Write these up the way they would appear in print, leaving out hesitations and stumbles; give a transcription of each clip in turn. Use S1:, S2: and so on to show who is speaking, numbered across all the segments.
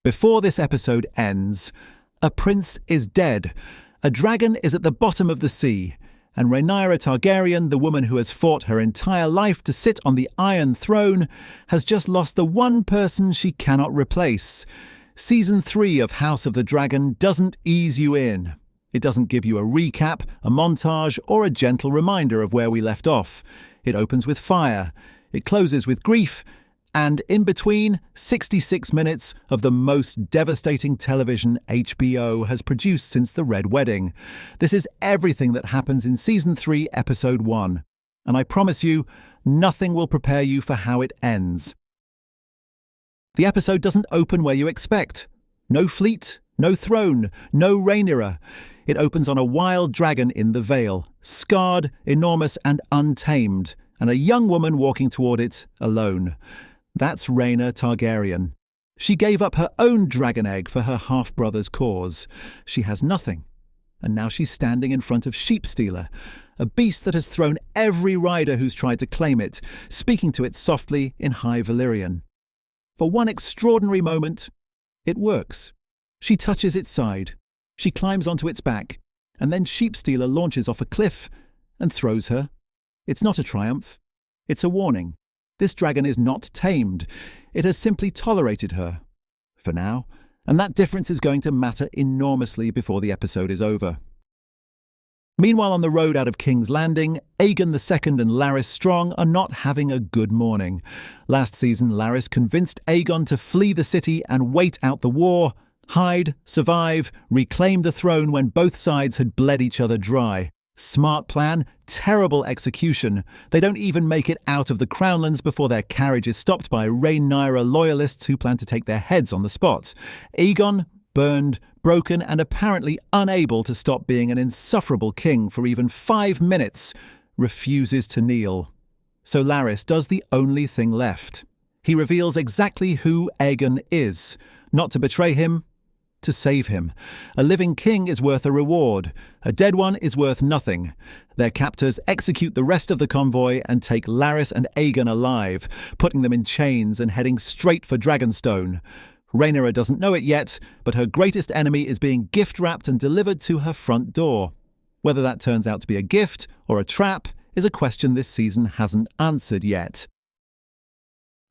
S1: Before this episode ends, a prince is dead, a dragon is at the bottom of the sea, and Rhaenyra Targaryen, the woman who has fought her entire life to sit on the Iron Throne, has just lost the one person she cannot replace. Season 3 of House of the Dragon doesn't ease you in. It doesn't give you a recap, a montage, or a gentle reminder of where we left off. It opens with fire, it closes with grief, and in between, 66 minutes of the most devastating television HBO has produced since The Red Wedding. This is everything that happens in Season 3, Episode 1. And I promise you, nothing will prepare you for how it ends. The episode doesn't open where you expect. No fleet, no throne, no Rhaenyra. It opens on a wild dragon in the Vale, scarred, enormous and untamed, and a young woman walking toward it alone. That's Rhaenyra Targaryen. She gave up her own dragon egg for her half-brother's cause. She has nothing, and now she's standing in front of Sheepstealer, a beast that has thrown every rider who's tried to claim it, speaking to it softly in High Valyrian. For one extraordinary moment, it works. She touches its side, she climbs onto its back, and then Sheepstealer launches off a cliff and throws her. It's not a triumph, it's a warning. This dragon is not tamed. It has simply tolerated her. For now. And that difference is going to matter enormously before the episode is over. Meanwhile, on the road out of King's Landing, Aegon II and Larys Strong are not having a good morning. Last season, Larys convinced Aegon to flee the city and wait out the war, hide, survive, reclaim the throne when both sides had bled each other dry. Smart plan, terrible execution. They don't even make it out of the Crownlands before their carriage is stopped by Rhaenyra loyalists who plan to take their heads on the spot. Aegon, burned, broken, and apparently unable to stop being an insufferable king for even 5 minutes, refuses to kneel. So Larys does the only thing left. He reveals exactly who Aegon is, not to betray him, to save him. A living king is worth a reward. A dead one is worth nothing. Their captors execute the rest of the convoy and take Larys and Aegon alive, putting them in chains and heading straight for Dragonstone. Rhaenyra doesn't know it yet, but her greatest enemy is being gift-wrapped and delivered to her front door. Whether that turns out to be a gift or a trap is a question this season hasn't answered yet.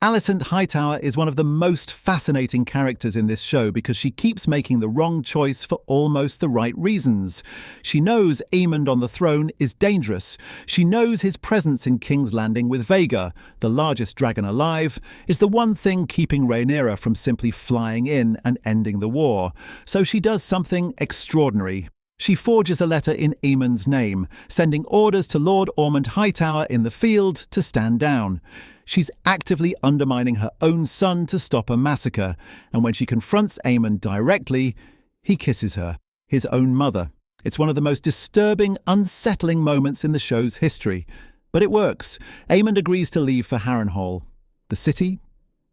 S1: Alicent Hightower is one of the most fascinating characters in this show because she keeps making the wrong choice for almost the right reasons. She knows Aemond on the throne is dangerous. She knows his presence in King's Landing with Vhagar, the largest dragon alive, is the one thing keeping Rhaenyra from simply flying in and ending the war. So she does something extraordinary. She forges a letter in Aemond's name, sending orders to Lord Ormond Hightower in the field to stand down. She's actively undermining her own son to stop a massacre, and when she confronts Aemond directly, he kisses her, his own mother. It's one of the most disturbing, unsettling moments in the show's history. But it works. Aemond agrees to leave for Harrenhal. The city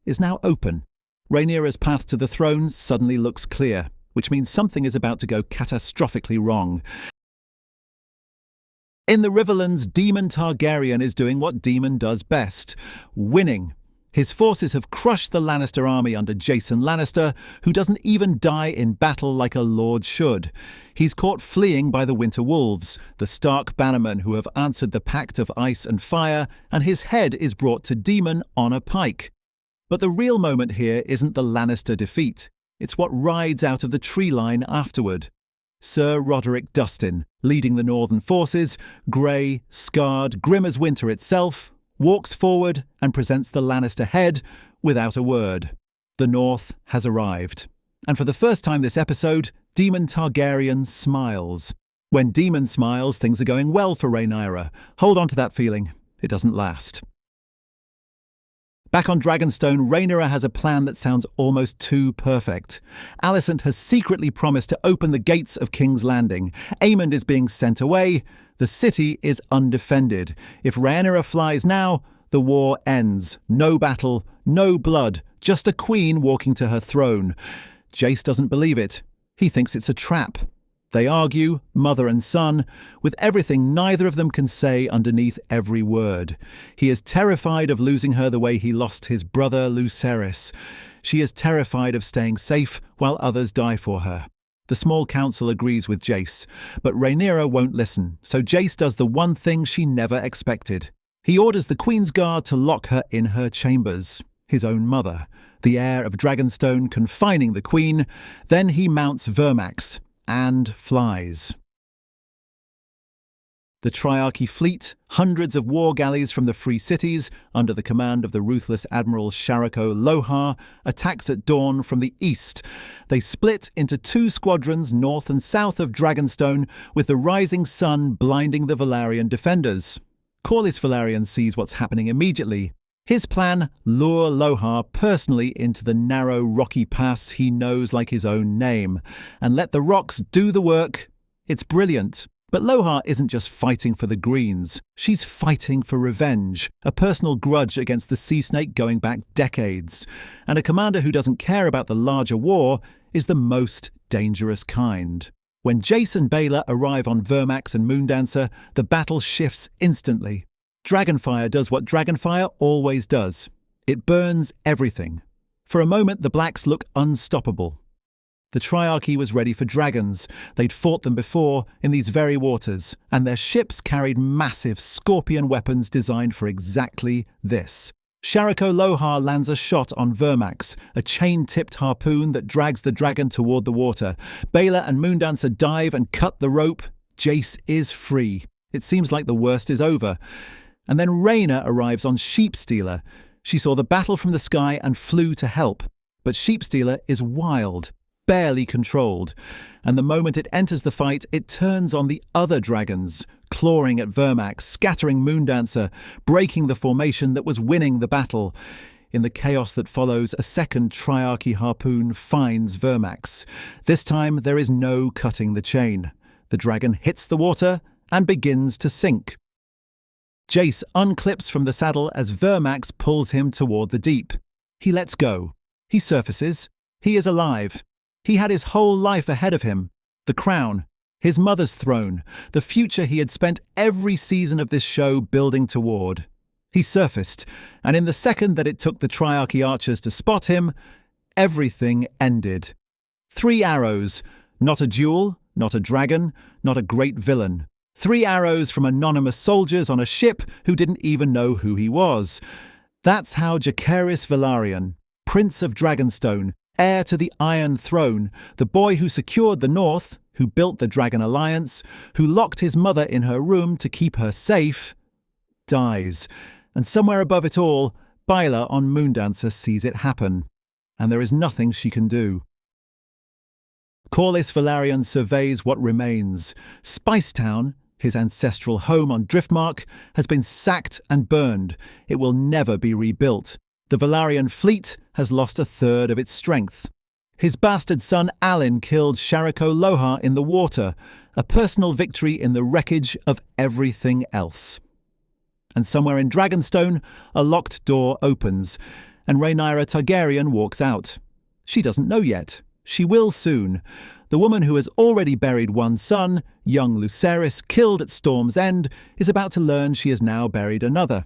S1: is now open. Rhaenyra's path to the throne suddenly looks clear, which means something is about to go catastrophically wrong. In the Riverlands, Daemon Targaryen is doing what Daemon does best, winning. His forces have crushed the Lannister army under Jason Lannister, who doesn't even die in battle like a lord should. He's caught fleeing by the Winter Wolves, the Stark bannermen who have answered the Pact of Ice and Fire, and his head is brought to Daemon on a pike. But the real moment here isn't the Lannister defeat. It's what rides out of the tree line afterward. Sir Roderick Dustin, leading the northern forces, grey, scarred, grim as winter itself, walks forward and presents the Lannister head without a word. The North has arrived. And for the first time this episode, Daemon Targaryen smiles. When Daemon smiles, things are going well for Rhaenyra. Hold on to that feeling. It doesn't last. Back on Dragonstone, Rhaenyra has a plan that sounds almost too perfect. Alicent has secretly promised to open the gates of King's Landing. Aemond is being sent away. The city is undefended. If Rhaenyra flies now, the war ends. No battle, no blood, just a queen walking to her throne. Jace doesn't believe it. He thinks it's a trap. They argue, mother and son, with everything neither of them can say underneath every word. He is terrified of losing her the way he lost his brother Lucerys. She is terrified of staying safe while others die for her. The small council agrees with Jace, but Rhaenyra won't listen, so Jace does the one thing she never expected. He orders the Queen's Guard to lock her in her chambers, his own mother, the heir of Dragonstone confining the Queen. Then he mounts Vermax and flies. The Triarchy fleet, hundreds of war galleys from the Free Cities, under the command of the ruthless Admiral Sharako Lohar, attacks at dawn from the east. They split into 2 squadrons north and south of Dragonstone, with the rising sun blinding the Velaryon defenders. Corlys Velaryon sees what's happening immediately. His plan: lure Lohar personally into the narrow rocky pass he knows like his own name, and let the rocks do the work. It's brilliant. But Lohar isn't just fighting for the Greens. She's fighting for revenge, a personal grudge against the Sea Snake going back decades. And a commander who doesn't care about the larger war is the most dangerous kind. When Jace and Baela arrive on Vermax and Moondancer, the battle shifts instantly. Dragonfire does what Dragonfire always does. It burns everything. For a moment, the Blacks look unstoppable. The Triarchy was ready for dragons. They'd fought them before, in these very waters, and their ships carried massive scorpion weapons designed for exactly this. Sharako Lohar lands a shot on Vermax, a chain-tipped harpoon that drags the dragon toward the water. Baela and Moondancer dive and cut the rope. Jace is free. It seems like the worst is over. And then Rhaena arrives on Sheepstealer. She saw the battle from the sky and flew to help. But Sheepstealer is wild, barely controlled, and the moment it enters the fight, it turns on the other dragons, clawing at Vermax, scattering Moondancer, breaking the formation that was winning the battle. In the chaos that follows, a second Triarchy harpoon finds Vermax. This time, there is no cutting the chain. The dragon hits the water and begins to sink. Jace unclips from the saddle as Vermax pulls him toward the deep. He lets go. He surfaces. He is alive. He had his whole life ahead of him. The crown, his mother's throne, the future he had spent every season of this show building toward. He surfaced, and in the second that it took the Triarchy archers to spot him, everything ended. 3 arrows, not a duel, not a dragon, not a great villain. 3 arrows from anonymous soldiers on a ship who didn't even know who he was. That's how Jacaerys Velaryon, Prince of Dragonstone, heir to the Iron Throne, the boy who secured the North, who built the Dragon Alliance, who locked his mother in her room to keep her safe, dies. And somewhere above it all, Baela on Moondancer sees it happen. And there is nothing she can do. Corlys Velaryon surveys what remains. Spicetown, his ancestral home on Driftmark, has been sacked and burned. It will never be rebuilt. The Velaryon fleet has lost 1/3 of its strength. His bastard son Alyn killed Sharako Lohar in the water, a personal victory in the wreckage of everything else. And somewhere in Dragonstone, a locked door opens, and Rhaenyra Targaryen walks out. She doesn't know yet. She will soon. The woman who has already buried one son, young Lucerys, killed at Storm's End, is about to learn she has now buried another.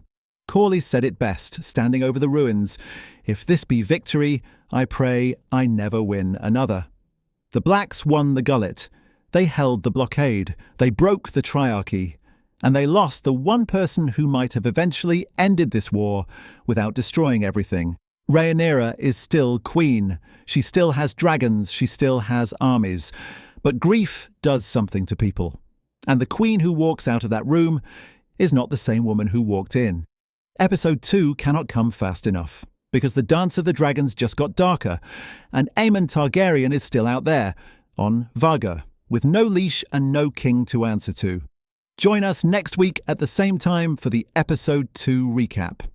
S1: Corlys said it best, standing over the ruins. If this be victory, I pray I never win another. The Blacks won the Gullet. They held the blockade. They broke the Triarchy. And they lost the one person who might have eventually ended this war without destroying everything. Rhaenyra is still queen. She still has dragons. She still has armies. But grief does something to people. And the queen who walks out of that room is not the same woman who walked in. Episode 2 cannot come fast enough, because the Dance of the Dragons just got darker, and Aemon Targaryen is still out there, on Varga, with no leash and no king to answer to. Join us next week at the same time for the Episode 2 recap.